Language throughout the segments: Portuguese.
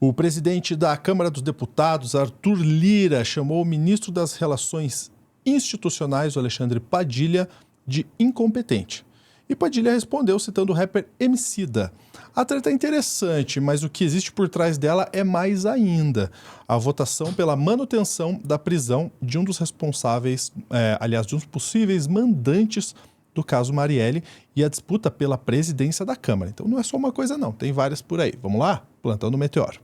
O presidente da Câmara dos Deputados, Arthur Lira, chamou o ministro das Relações Institucionais, o Alexandre Padilha, de incompetente. E Padilha respondeu citando o rapper Emicida. A treta é interessante, mas o que existe por trás dela é mais ainda. A votação pela manutenção da prisão de um dos responsáveis, de um dos possíveis mandantes do caso Marielle e a disputa pela presidência da Câmara. Então não é só uma coisa não, tem várias por aí. Vamos lá? Plantão do Meteoro.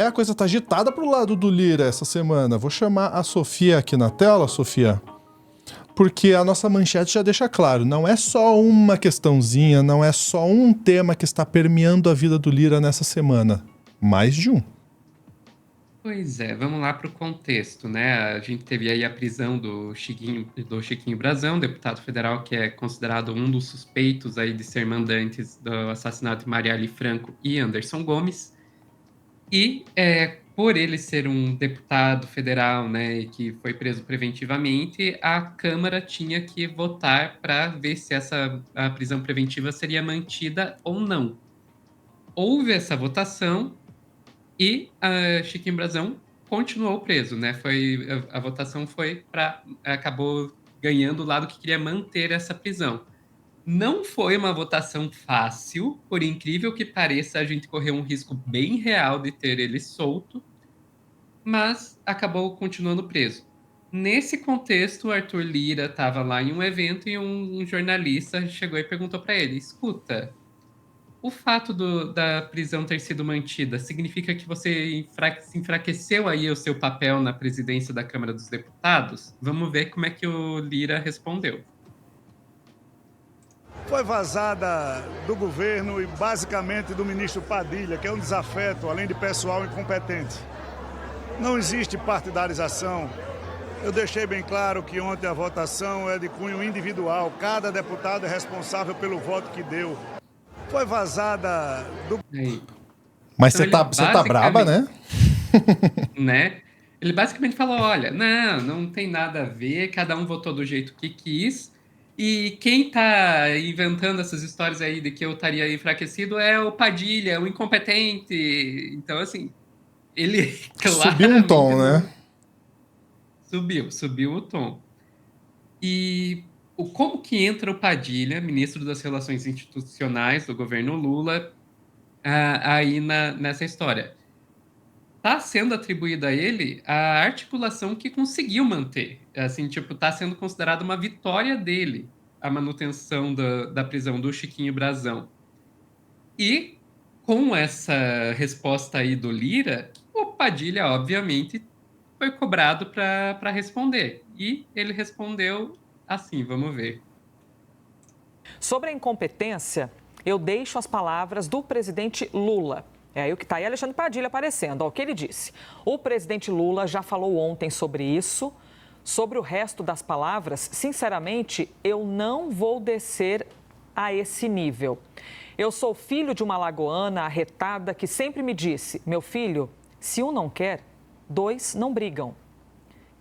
A coisa tá agitada pro lado do Lira essa semana. Vou chamar a Sofia aqui na tela, Sofia, porque a nossa manchete já deixa claro, não é só uma questãozinha, não é só um tema que está permeando a vida do Lira nessa semana. Mais de um. Pois é, vamos lá para o contexto, né? A gente teve aí a prisão do Chiquinho Brazão, deputado federal que é considerado um dos suspeitos aí de ser mandantes do assassinato de Marielle Franco e Anderson Gomes. E por ele ser um deputado federal, né, e que foi preso preventivamente, a Câmara tinha que votar para ver se a prisão preventiva seria mantida ou não. Houve essa votação e Chiquinho Brazão continuou preso, né? A votação acabou ganhando o lado que queria manter essa prisão. Não foi uma votação fácil, por incrível que pareça, a gente correu um risco bem real de ter ele solto, mas acabou continuando preso. Nesse contexto, o Arthur Lira estava lá em um evento e um jornalista chegou e perguntou para ele: escuta, o fato da prisão ter sido mantida significa que você se enfraqueceu aí o seu papel na presidência da Câmara dos Deputados? Vamos ver como é que o Lira respondeu. Foi vazada do governo e basicamente do ministro Padilha, que é um desafeto, além de pessoal incompetente. Não existe partidarização. Eu deixei bem claro que ontem a votação é de cunho individual. Cada deputado é responsável pelo voto que deu. Foi vazada do... Mas então você tá braba, né? Né? Ele basicamente falou, olha, não tem nada a ver, cada um votou do jeito que quis, e quem tá inventando essas histórias aí de que eu estaria enfraquecido é o Padilha, o incompetente. Então, assim, ele subiu um tom, né? Subiu o tom. E como que entra o Padilha, ministro das Relações Institucionais do governo Lula, aí nessa história? Está sendo atribuída a ele a articulação que conseguiu manter. Assim, tipo, está sendo considerada uma vitória dele a manutenção da prisão do Chiquinho Brazão. E com essa resposta aí do Lira, o Padilha, obviamente, foi cobrado para responder. E ele respondeu assim, vamos ver. Sobre a incompetência, eu deixo as palavras do presidente Lula. É aí o que está aí Alexandre Padilha aparecendo. Ó, o que ele disse. O presidente Lula já falou ontem sobre isso. Sobre o resto das palavras, sinceramente, eu não vou descer a esse nível. Eu sou filho de uma alagoana arretada que sempre me disse: meu filho, se um não quer, dois não brigam.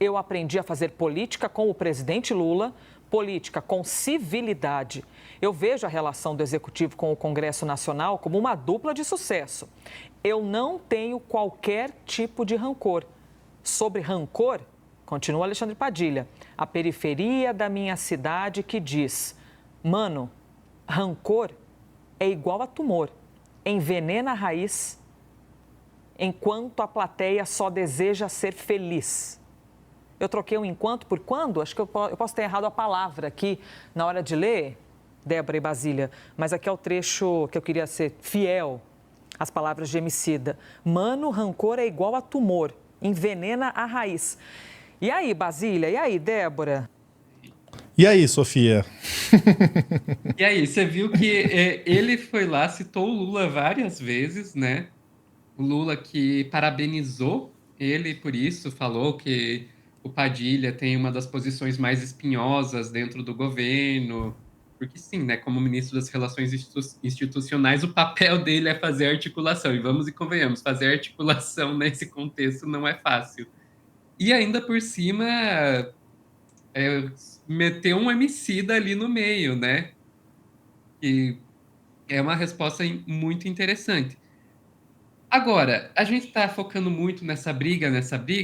Eu aprendi a fazer política com o presidente Lula, política com civilidade. Eu vejo a relação do Executivo com o Congresso Nacional como uma dupla de sucesso. Eu não tenho qualquer tipo de rancor. Sobre rancor, continua Alexandre Padilha, a periferia da minha cidade que diz: mano, rancor é igual a tumor, envenena a raiz, enquanto a plateia só deseja ser feliz. Eu troquei um enquanto por quando? Acho que eu posso ter errado a palavra aqui na hora de ler, Débora e Basília, mas aqui é o trecho que eu queria ser fiel às palavras de Emicida. Mano, rancor é igual a tumor, envenena a raiz. E aí, Basília? E aí, Débora? E aí, Sofia? E aí, você viu que ele foi lá, citou o Lula várias vezes, né? O Lula que parabenizou ele por isso, falou que o Padilha tem uma das posições mais espinhosas dentro do governo, porque sim, né, como ministro das Relações Institucionais, o papel dele é fazer articulação, e vamos e convenhamos, fazer articulação nesse contexto não é fácil. E ainda por cima, meter um homicida ali no meio, né? E é uma resposta muito interessante. Agora, a gente está focando muito nessa briga,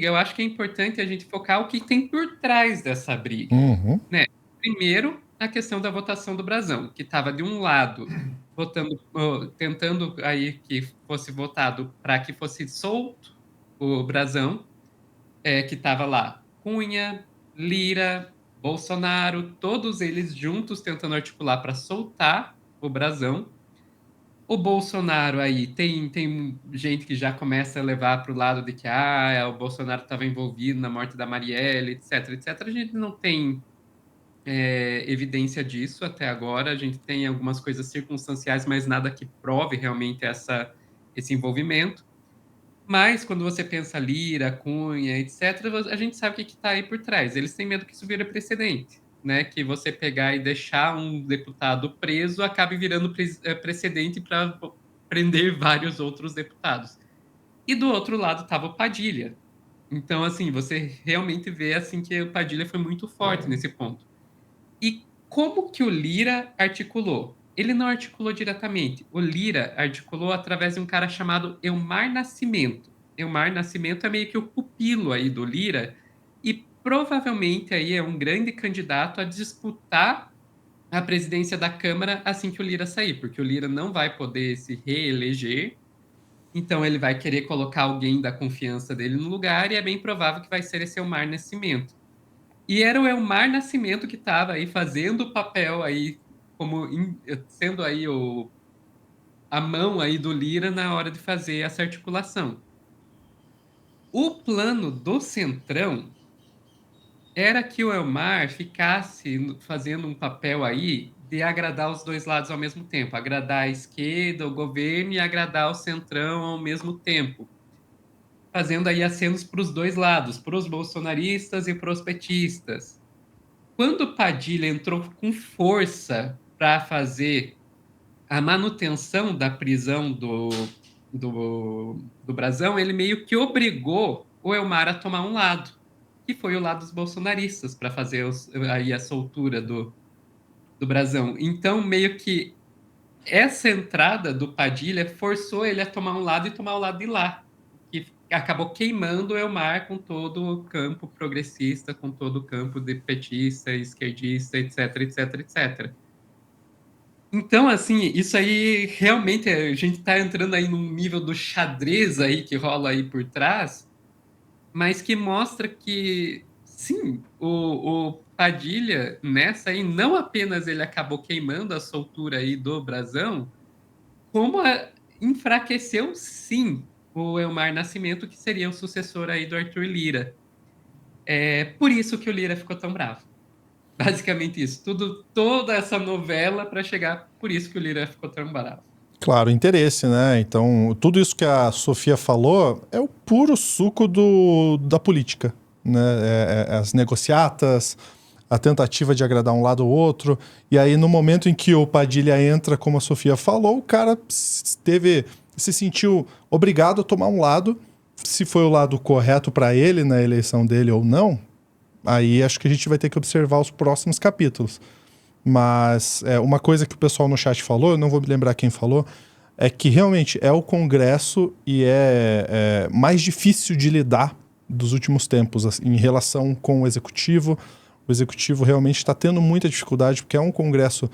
eu acho que é importante a gente focar o que tem por trás dessa briga, Uhum. né? Primeiro, a questão da votação do Brasão, que estava de um lado votando, tentando aí que fosse votado para que fosse solto o Brasão, que estava lá Cunha, Lira, Bolsonaro, todos eles juntos tentando articular para soltar o Brasão. O Bolsonaro aí tem gente que já começa a levar para o lado de que o Bolsonaro estava envolvido na morte da Marielle, etc, etc. A gente não tem evidência disso até agora. A gente tem algumas coisas circunstanciais, mas nada que prove realmente esse envolvimento. Mas quando você pensa Lira, Cunha, etc., a gente sabe o que está aí por trás. Eles têm medo que isso vire precedente, né? Que você pegar e deixar um deputado preso acabe virando precedente para prender vários outros deputados. E do outro lado estava o Padilha. Então, assim, você realmente vê assim que o Padilha foi muito forte nesse ponto. E como que o Lira articulou? Ele não articulou diretamente. O Lira articulou através de um cara chamado Elmar Nascimento. Elmar Nascimento é meio que o pupilo aí do Lira e provavelmente aí é um grande candidato a disputar a presidência da Câmara assim que o Lira sair, porque o Lira não vai poder se reeleger, então ele vai querer colocar alguém da confiança dele no lugar e é bem provável que vai ser esse Elmar Nascimento. E era o Elmar Nascimento que estava aí fazendo o papel aí, sendo aí a mão aí do Lira na hora de fazer essa articulação. O plano do Centrão era que o Elmar ficasse fazendo um papel aí de agradar os dois lados ao mesmo tempo, agradar a esquerda, o governo e agradar o Centrão ao mesmo tempo, fazendo aí acenos para os dois lados, para os bolsonaristas e para os petistas. Quando o Padilha entrou com força para fazer a manutenção da prisão do Brasão, ele meio que obrigou o Elmar a tomar um lado, que foi o lado dos bolsonaristas, para fazer aí a soltura do Brasão. Então, meio que essa entrada do Padilha forçou ele a tomar um lado e tomar o lado de lá, que acabou queimando o Elmar com todo o campo progressista, com todo o campo de petista, esquerdista, etc, etc, etc. Então, assim, isso aí realmente a gente está entrando aí num nível do xadrez aí que rola aí por trás, mas que mostra que, sim, o Padilha, nessa aí, não apenas ele acabou queimando a soltura aí do Brasão, como enfraqueceu, sim, o Elmar Nascimento, que seria o sucessor aí do Arthur Lira. É por isso que o Lira ficou tão bravo. Basicamente isso. Toda essa novela para chegar, por isso que o Lira ficou tão bravo. Claro, interesse, né? Então, tudo isso que a Sofia falou é o puro suco da política, né? As negociatas, a tentativa de agradar um lado ou outro. E aí, no momento em que o Padilha entra, como a Sofia falou, o cara se sentiu obrigado a tomar um lado. Se foi o lado correto para ele na eleição dele ou não, aí acho que a gente vai ter que observar os próximos capítulos. Mas uma coisa que o pessoal no chat falou, eu não vou me lembrar quem falou, é que realmente é o Congresso e é mais difícil de lidar dos últimos tempos assim, em relação com o Executivo. O Executivo realmente está tendo muita dificuldade, porque é um Congresso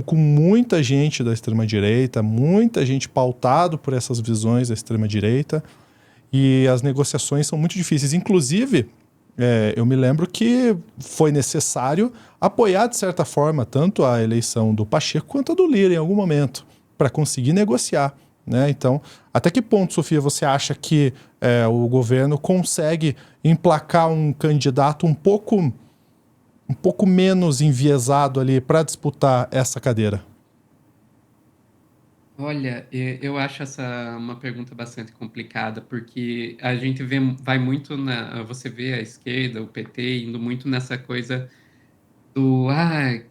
com muita gente da extrema-direita, muita gente pautado por essas visões da extrema-direita, e as negociações são muito difíceis. Inclusive, eu me lembro que foi necessário apoiar, de certa forma, tanto a eleição do Pacheco quanto a do Lira em algum momento, para conseguir negociar, né? Então, até que ponto, Sofia, você acha que o governo consegue emplacar um candidato um pouco menos enviesado ali para disputar essa cadeira? Olha, eu acho essa uma pergunta bastante complicada, porque a gente vai muito você vê a esquerda, o PT, indo muito nessa coisa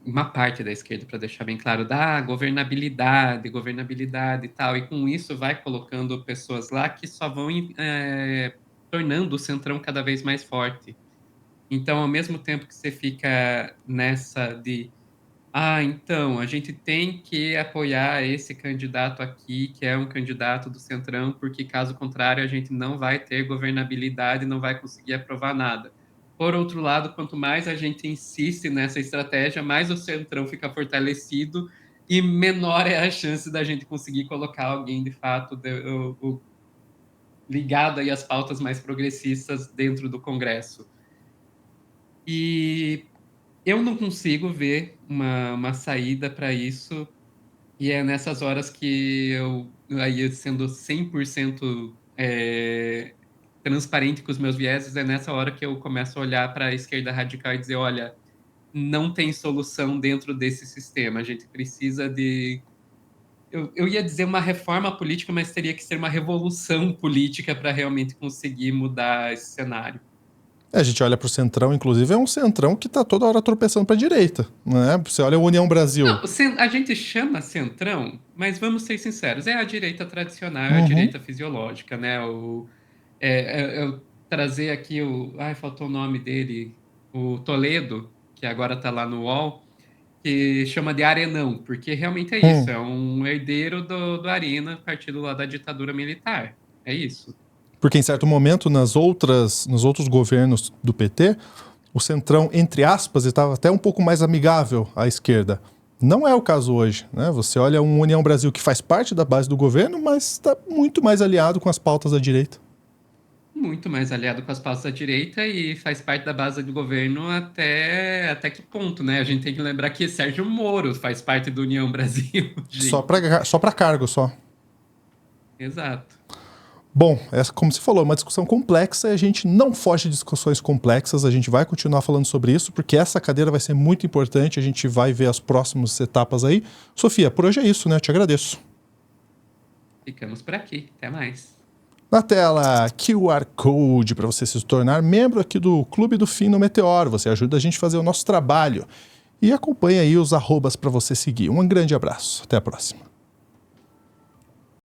uma parte da esquerda, para deixar bem claro, da governabilidade, governabilidade e tal, e com isso vai colocando pessoas lá que só vão tornando o Centrão cada vez mais forte. Então, ao mesmo tempo que você fica nessa de então, a gente tem que apoiar esse candidato aqui, que é um candidato do Centrão, porque caso contrário a gente não vai ter governabilidade, não vai conseguir aprovar nada. Por outro lado, quanto mais a gente insiste nessa estratégia, mais o Centrão fica fortalecido e menor é a chance da gente conseguir colocar alguém, de fato, ligado aí às pautas mais progressistas dentro do Congresso. E eu não consigo ver uma saída para isso, e é nessas horas que eu, aí sendo 100% transparente com os meus vieses, é nessa hora que eu começo a olhar para a esquerda radical e dizer, olha, não tem solução dentro desse sistema, a gente precisa de... Eu ia dizer uma reforma política, mas teria que ser uma revolução política para realmente conseguir mudar esse cenário. A gente olha para o Centrão, inclusive, é um Centrão que está toda hora tropeçando para a direita, né? Você olha a União Brasil. Não, a gente chama Centrão, mas vamos ser sinceros, é a direita tradicional, é a direita fisiológica, né? Eu trazer aqui faltou o nome dele, o Toledo, que agora está lá no UOL, que chama de Arenão, porque realmente é isso, é um herdeiro do Arena, partido lá da ditadura militar, é isso. Porque em certo momento, nos outros governos do PT, o Centrão, entre aspas, estava até um pouco mais amigável à esquerda. Não é o caso hoje, né? Você olha uma União Brasil que faz parte da base do governo, mas está muito mais aliado com as pautas da direita. Muito mais aliado com as pautas da direita e faz parte da base do governo até que ponto, né? A gente tem que lembrar que Sérgio Moro faz parte do União Brasil. Gente. Só para cargo, só. Exato. Bom, essa, como você falou, é uma discussão complexa e a gente não foge de discussões complexas, a gente vai continuar falando sobre isso, porque essa cadeira vai ser muito importante, a gente vai ver as próximas etapas aí. Sofia, por hoje é isso, né? Eu te agradeço. Ficamos por aqui. Até mais. Na tela, QR Code para você se tornar membro aqui do Clube do Fim no Meteoro. Você ajuda a gente a fazer o nosso trabalho. E acompanha aí os arrobas para você seguir. Um grande abraço. Até a próxima.